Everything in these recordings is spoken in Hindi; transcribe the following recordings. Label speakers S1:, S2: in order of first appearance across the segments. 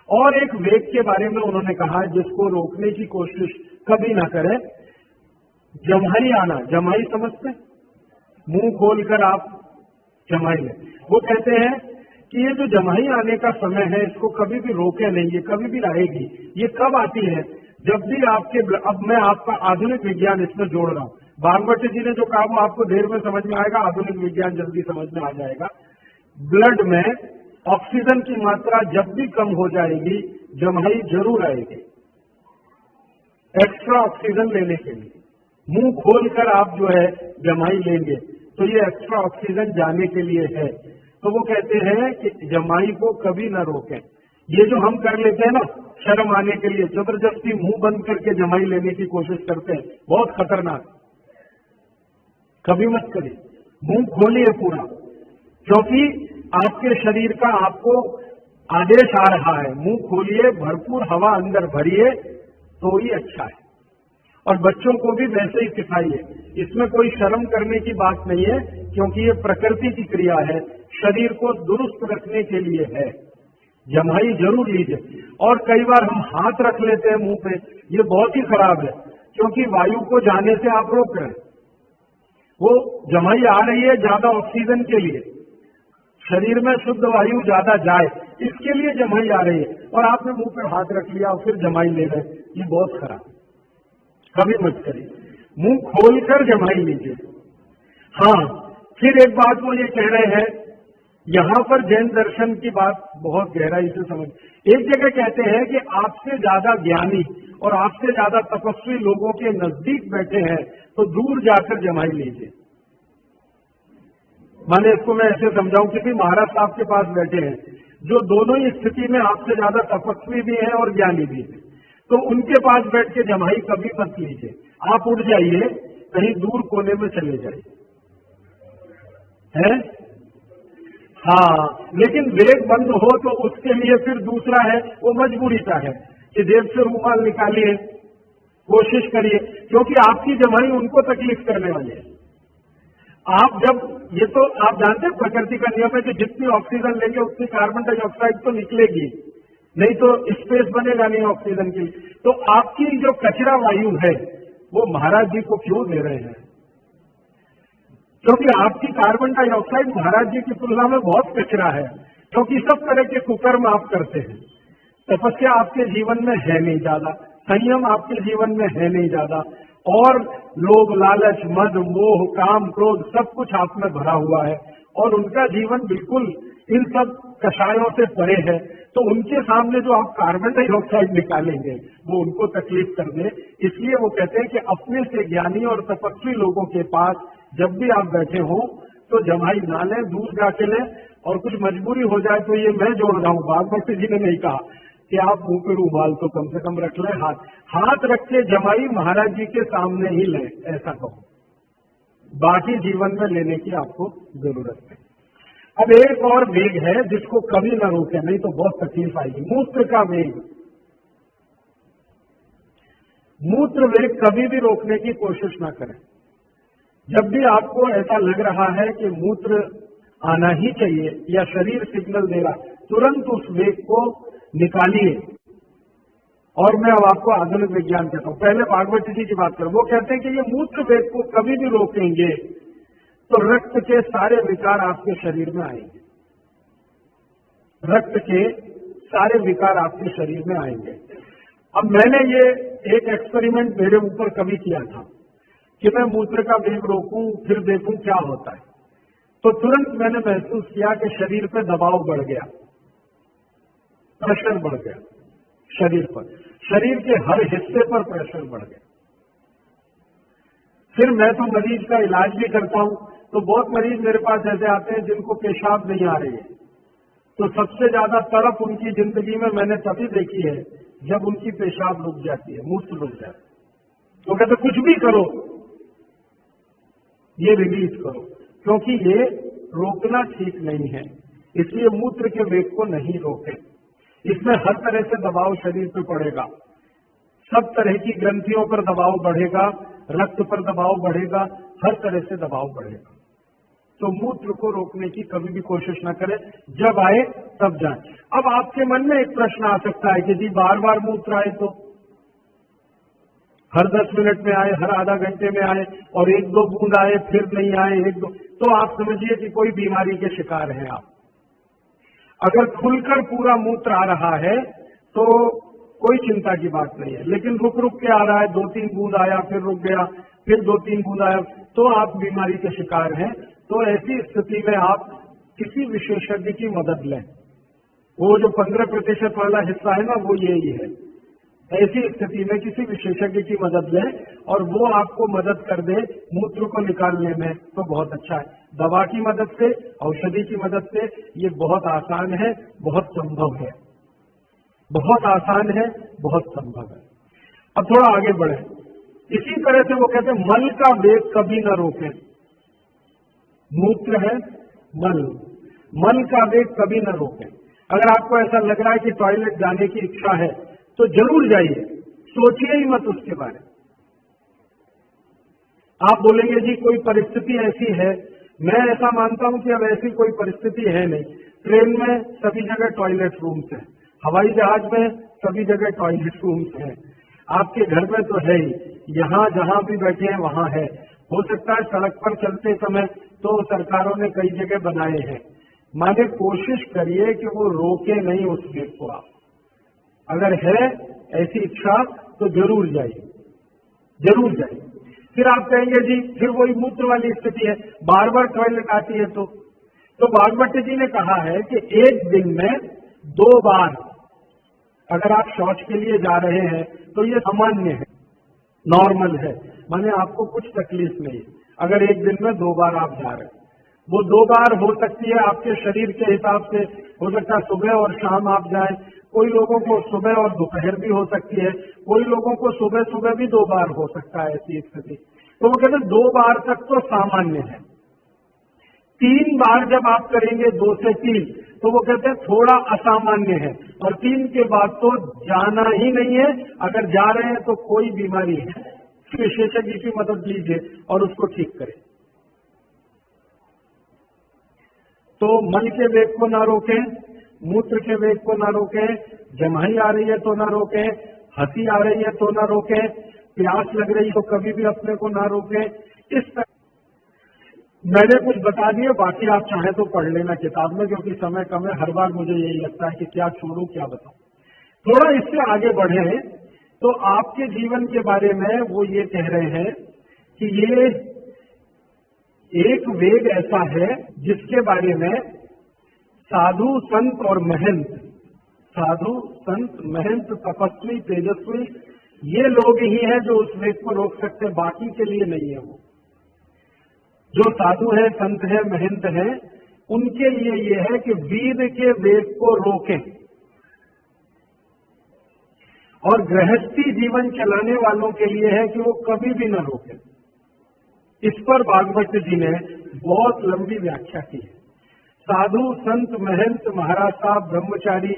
S1: और एक वेग के बारे में उन्होंने कहा जिसको रोकने की कोशिश कभी ना करें, जम्हाई आना। जम्हाई समझते, मुंह खोलकर आप जम्हाई लें। वो कहते हैं कि ये जो जम्हाई आने का समय है इसको कभी भी रोके नहीं, ये कभी भी आएगी। ये कब आती है? जब भी आपके, अब मैं आपका आधुनिक विज्ञान इसमें जोड़ रहा हूं। भागवत जी ने जो कहा वो आपको देर में समझ में आएगा, आधुनिक विज्ञान जल्दी समझ में आ जाएगा। ब्लड में ऑक्सीजन की मात्रा जब भी कम हो जाएगी जम्हाई जरूर आएगी। एक्स्ट्रा ऑक्सीजन लेने के लिए मुंह खोलकर आप जो है जम्हाई लेंगे तो ये एक्स्ट्रा ऑक्सीजन जाने के लिए है। तो वो कहते हैं कि जम्हाई को कभी ना रोकें। ये जो हम कर लेते हैं ना शर्म आने के लिए, जबरदस्ती मुंह बंद करके जम्हाई लेने की कोशिश करते हैं, बहुत खतरनाक। कभी मत करिए, मुंह खोलिए पूरा, क्योंकि आपके शरीर का आपको आदेश आ रहा है। मुंह खोलिए, भरपूर हवा अंदर भरिए तो ही अच्छा है। और बच्चों को भी वैसे ही सिखाइए। इसमें कोई शर्म करने की बात नहीं है, क्योंकि ये प्रकृति की क्रिया है, शरीर को दुरुस्त रखने के लिए है। जम्हाई जरूर लीजिए। और कई बार हम हाथ रख लेते हैं मुंह पे, ये बहुत ही खराब है, क्योंकि वायु को जाने से आप रोक रहे हैं। वो जम्हाई आ रही है ज्यादा ऑक्सीजन के लिए, शरीर में शुद्ध वायु ज्यादा जाए इसके लिए जम्हाई आ रही है, और आपने मुंह पे हाथ रख लिया और फिर जम्हाई ले रहे, ये बहुत खराब। कभी मत करिए, मुंह खोलकर जम्हाई लीजिए। हाँ, फिर एक बात वो ये कह रहे हैं, यहां पर जैन दर्शन की बात बहुत गहराई से समझ। एक जगह कहते हैं कि आपसे ज्यादा ज्ञानी और आपसे ज्यादा तपस्वी लोगों के नजदीक बैठे हैं तो दूर जाकर जम्हाई लीजिए। माने इसको मैं ऐसे समझाऊं कि महाराज साहब के पास बैठे हैं जो दोनों ही स्थिति में आपसे ज्यादा तपस्वी भी हैं और ज्ञानी भी हैं, तो उनके पास बैठ के जम्हाई कभी मत लीजिए। आप उठ जाइए, कहीं दूर कोने में चले जाइए, है? हाँ, लेकिन वेग बंद हो तो उसके लिए फिर दूसरा है, वो मजबूरी का है कि जेब से रूमाल निकालिए, कोशिश करिए, क्योंकि आपकी जम्हाई उनको तकलीफ करने वाली है। आप जब, ये तो आप जानते हैं प्रकृति का नियम है कि जितनी ऑक्सीजन लेंगे उतनी कार्बन डाइऑक्साइड तो निकलेगी, नहीं तो स्पेस बनेगा नहीं ऑक्सीजन की। तो आपकी जो कचरा वायु है वो महाराज जी को क्यों दे रहे हैं? क्योंकि आपकी कार्बन डाइऑक्साइड महाराज जी की तुलना में बहुत कचरा है, क्योंकि सब तरह के कुकर्म आप करते हैं। तपस्या आपके जीवन में है नहीं ज्यादा, संयम आपके जीवन में है नहीं ज्यादा, और लोभ लालच मद मोह काम क्रोध सब कुछ आप में भरा हुआ है, और उनका जीवन बिल्कुल इन सब कषायों से परे है। तो उनके सामने जो आप कार्बन डाइऑक्साइड निकालेंगे वो उनको तकलीफ कर दे। इसलिए वो कहते हैं कि अपने से ज्ञानी और तपस्वी लोगों के पास जब भी आप बैठे हो तो जम्हाई ना लें, दूर जाके लें। और कुछ मजबूरी हो जाए तो ये मैं जोड़ रहा हूं, भागवत जी ने नहीं कहा कि आप मुंह पे रूमाल तो कम से कम रख लें, हाथ रख के जम्हाई महाराज जी के सामने ही लें, ऐसा कहो। बाकी जीवन में लेने की आपको जरूरत है। अब एक और वेग है जिसको कभी ना रोके, नहीं तो बहुत तकलीफ आएगी, मूत्र का वेग। मूत्र वेग कभी भी रोकने की कोशिश ना करें। जब भी आपको ऐसा लग रहा है कि मूत्र आना ही चाहिए या शरीर सिग्नल दे रहा, तुरंत उस वेग को निकालिए। और मैं अब आपको आधुनिक विज्ञान कहता हूं, पहले भागवत जी की बात करूं। वो कहते हैं कि ये मूत्र वेग को कभी भी रोकेंगे तो रक्त के सारे विकार आपके शरीर में आएंगे, रक्त के सारे विकार आपके शरीर में आएंगे। अब मैंने ये एक एक्सपेरिमेंट मेरे ऊपर कभी किया था कि मैं मूत्र का वेग रोकूं फिर देखूं क्या होता है। तो तुरंत मैंने महसूस किया कि शरीर पे दबाव बढ़ गया, प्रेशर बढ़ गया शरीर पर, शरीर के हर हिस्से पर प्रेशर बढ़ गया। फिर मैं तो मरीज का इलाज भी करता हूं, तो बहुत मरीज मेरे पास ऐसे आते हैं जिनको पेशाब नहीं आ रही है। तो सबसे ज्यादा तड़प उनकी जिंदगी में मैंने तभी देखी है जब उनकी पेशाब रुक जाती है, मूत्र रुक जाती है। तो कहते कुछ भी करो, ये रिलीज करो, क्योंकि ये रोकना ठीक नहीं है। इसलिए मूत्र के वेग को नहीं रोके। इसमें हर तरह से दबाव शरीर पर पड़ेगा, सब तरह की ग्रंथियों पर दबाव बढ़ेगा, रक्त पर दबाव बढ़ेगा, हर तरह से दबाव बढ़ेगा। तो मूत्र को रोकने की कभी भी कोशिश न करें, जब आए तब जाए। अब आपके मन में एक प्रश्न आ सकता है कि जी बार बार मूत्र आए तो, हर 10 मिनट में आए, हर आधा घंटे में आए, और एक दो बूंद आए फिर नहीं आए, एक दो, तो आप समझिए कि कोई बीमारी के शिकार हैं आप। अगर खुलकर पूरा मूत्र आ रहा है तो कोई चिंता की बात नहीं है, लेकिन रुक रुक के आ रहा है, 2-3 बूंद आया फिर रुक गया, फिर 2-3 बूंद आया, तो आप बीमारी के शिकार हैं। तो ऐसी स्थिति में आप किसी विशेषज्ञ की मदद लें। वो जो 15% वाला हिस्सा है ना, वो यही है। ऐसी स्थिति में किसी विशेषज्ञ की मदद लें और वो आपको मदद कर दे मूत्र को निकालने में, तो बहुत अच्छा है। दवा की मदद से, औषधि की मदद से ये बहुत आसान है, बहुत संभव है, बहुत आसान है, बहुत संभव है। अब थोड़ा आगे बढ़े। इसी तरह से वो कहते हैं मल का वेग कभी न रोकें। मूत्र है, मल का वेग कभी न रोकें। अगर आपको ऐसा लग रहा है कि टॉयलेट जाने की इच्छा है तो जरूर जाइए, सोचिए ही मत उसके बारे में। आप बोलेंगे जी कोई परिस्थिति ऐसी है, मैं ऐसा मानता हूं कि अब ऐसी कोई परिस्थिति है नहीं। ट्रेन में सभी जगह टॉयलेट रूम्स हैं, हवाई जहाज में सभी जगह टॉयलेट रूम्स हैं, आपके घर में तो है ही, यहां जहां भी बैठे हैं वहां है। हो सकता है सड़क पर चलते समय तो सरकारों ने कई जगह बनाए हैं। माने कोशिश करिए कि वो रोके नहीं उस वेग को। आप अगर है ऐसी इच्छा तो जरूर जाइए, जरूर जाइए। फिर आप कहेंगे जी फिर वही मूत्र वाली स्थिति है, बार बार टॉयलेट आती है तो भागवत जी ने कहा है कि एक दिन में 2 बार अगर आप शौच के लिए जा रहे हैं तो ये सामान्य है, नॉर्मल है, माने आपको कुछ तकलीफ नहीं। अगर एक दिन में 2 बार आप जा रहे हैं, वो 2 बार हो सकती है आपके शरीर के हिसाब से, हो सकता है सुबह और शाम आप जाएं, कोई लोगों को सुबह और दोपहर भी हो सकती है, कोई लोगों को सुबह सुबह भी 2 बार हो सकता है ऐसी स्थिति। तो वो कहते हैं 2 बार तक तो सामान्य है। 3 बार जब आप करेंगे, 2 से 3, तो वो कहते हैं थोड़ा असामान्य है, और 3 के बाद तो जाना ही नहीं है। अगर जा रहे हैं तो कोई बीमारी है, विशेषज्ञ की मदद लीजिए और उसको ठीक करें। तो मल के वेग को ना रोकें, मूत्र के वेग को ना रोकें, जमाई आ रही है तो ना रोकें, हंसी आ रही है तो ना रोकें, प्यास लग रही तो कभी भी अपने को ना रोकें। इस तरह मैंने कुछ बता दिए, बाकी आप चाहें तो पढ़ लेना किताब में, क्योंकि समय कम है। हर बार मुझे यही लगता है कि क्या छोड़ूं क्या बताऊं। थोड़ा इससे आगे बढ़े तो आपके जीवन के बारे में वो ये कह रहे हैं कि ये एक वेग ऐसा है जिसके बारे में साधु संत और महंत, साधु संत महंत तपस्वी तेजस्वी, ये लोग ही हैं जो उस वेग को रोक सकते हैं, बाकी के लिए नहीं है। वो जो साधु है, संत है, महंत है, उनके लिए ये है कि वीर के वेग को रोकें, और गृहस्थी जीवन चलाने वालों के लिए है कि वो कभी भी न रोकें। इस पर भागवत जी ने बहुत लंबी व्याख्या की है। साधु संत महंत महाराज साहब ब्रह्मचारी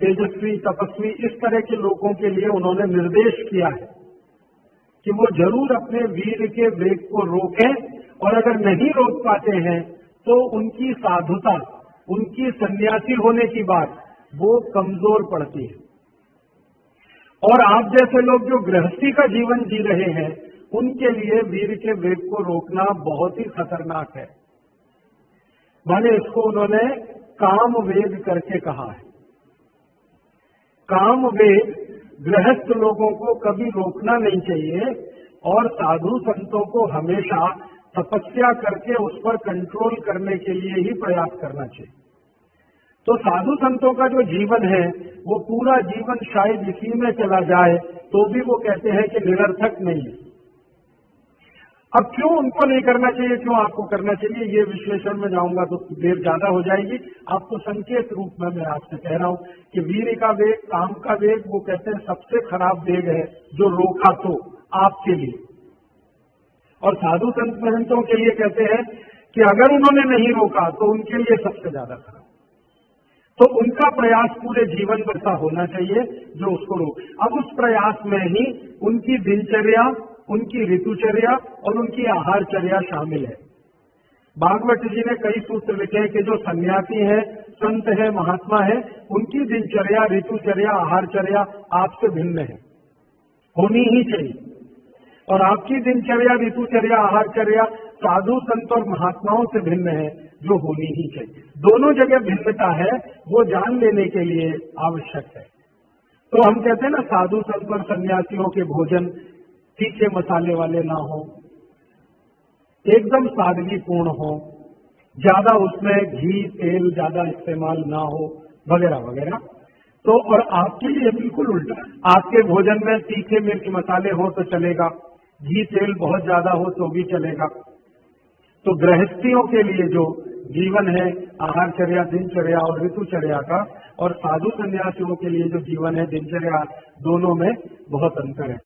S1: तेजस्वी तपस्वी, इस तरह के लोगों के लिए उन्होंने निर्देश किया है कि वो जरूर अपने वीर के वेग को रोकें, और अगर नहीं रोक पाते हैं तो उनकी साधुता, उनकी सन्यासी होने की बात वो कमजोर पड़ती है। और आप जैसे लोग जो गृहस्थी का जीवन जी रहे हैं, उनके लिए वीर के वेग को रोकना बहुत ही खतरनाक है। माने इसको उन्होंने काम वेग करके कहा है। काम वेग गृहस्थ लोगों को कभी रोकना नहीं चाहिए, और साधु संतों को हमेशा तपस्या करके उस पर कंट्रोल करने के लिए ही प्रयास करना चाहिए। तो साधु संतों का जो जीवन है वो पूरा जीवन शायद इसी में चला जाए तो भी वो कहते हैं कि निरर्थक नहीं है। अब क्यों उनको नहीं करना चाहिए, क्यों आपको करना चाहिए, ये विश्लेषण में जाऊंगा तो देर ज्यादा हो जाएगी। आपको संकेत रूप में मैं आपसे कह रहा हूं कि वीर का वेग, काम का वेग, वो कहते हैं सबसे खराब वेग है जो रोका तो आपके लिए। और साधु संत महंतों के लिए कहते हैं कि अगर उन्होंने नहीं रोका तो उनके लिए सबसे ज्यादा खराब। तो उनका प्रयास पूरे जीवन भर का होना चाहिए जो उसको रोक। अब उस प्रयास में ही उनकी दिनचर्या, उनकी ऋतुचर्या और उनकी आहारचर्या शामिल है। भागवत जी ने कई सूत्र लिखे हैं कि जो सन्यासी है, संत है, महात्मा है, उनकी दिनचर्या, ऋतुचर्या, आहारचर्या आपसे भिन्न है, होनी ही चाहिए। और आपकी दिनचर्या, ऋतुचर्या, आहारचर्या साधु संत और महात्माओं से भिन्न है, जो होनी ही चाहिए। दोनों जगह भिन्नता है, वो जान लेने के लिए आवश्यक है। तो हम कहते हैं ना, साधु संत और सन्यासियों के भोजन तीखे मसाले वाले ना हो, एकदम सादगीपूर्ण हो, ज्यादा उसमें घी तेल ज्यादा इस्तेमाल ना हो, वगैरह वगैरह। तो और आपके लिए बिल्कुल उल्टा, आपके भोजन में तीखे मिर्च मसाले हो तो चलेगा, घी तेल बहुत ज्यादा हो तो भी चलेगा। तो गृहस्थियों के लिए जो जीवन है, आहारचर्या, दिनचर्या और ऋतुचर्या का, और साधु सन्यासियों के लिए जो जीवन है, दिनचर्या, दोनों में बहुत अंतर है।